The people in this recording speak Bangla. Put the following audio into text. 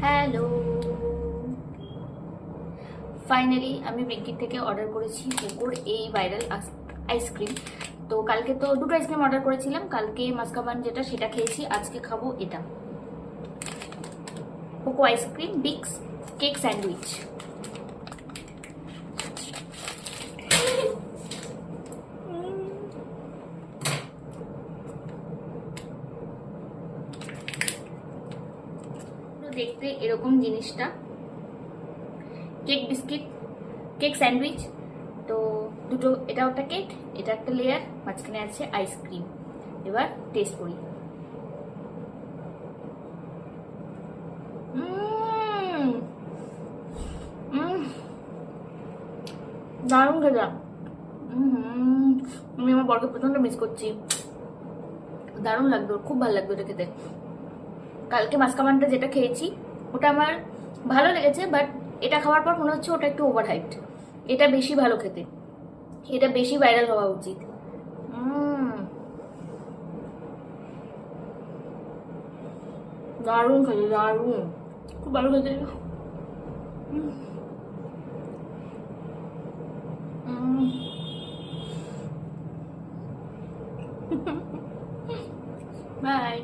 হ্যালো, ফাইনালি আমি ব্লিঙ্কিট থেকে অর্ডার করেছি কোকোর এই ভাইরাল আইসক্রিম। তো কালকে তো দুটো আইসক্রিম অর্ডার করেছিলাম, কালকে মাস্কাবান যেটা সেটা খেয়েছি, আজকে খাবো এটা কোকো আইসক্রিম বিক্স কেক স্যান্ডউইচ। দেখতে এরকম জিনিসটা, কেক বিস্কিট কেক স্যান্ডউইচ। তো দুটো, এটা একটা কেক, এটা একটা লেয়ার, মাঝখানে আছে আইসক্রিম। এবার টেস্ট করি। দারুণ খেতে। আমি আমার বরকে প্রচন্ড মিস করছি। দারুণ লাগতো, খুব ভালো লাগতো এটা খেতে। কালকে মাস্কামানটা যেটা খেয়েছি ওটা আমার ভালো লেগেছে, বাট এটা খাওয়ার পর মনে হচ্ছে ওটা একটু ওভার হাইট। এটা বেশি ভালো খেতে, এটা বেশি ভাইরাল হওয়া উচিত। দারুণ খেতে, দারুণ, খুব ভালো খেতে। বাই।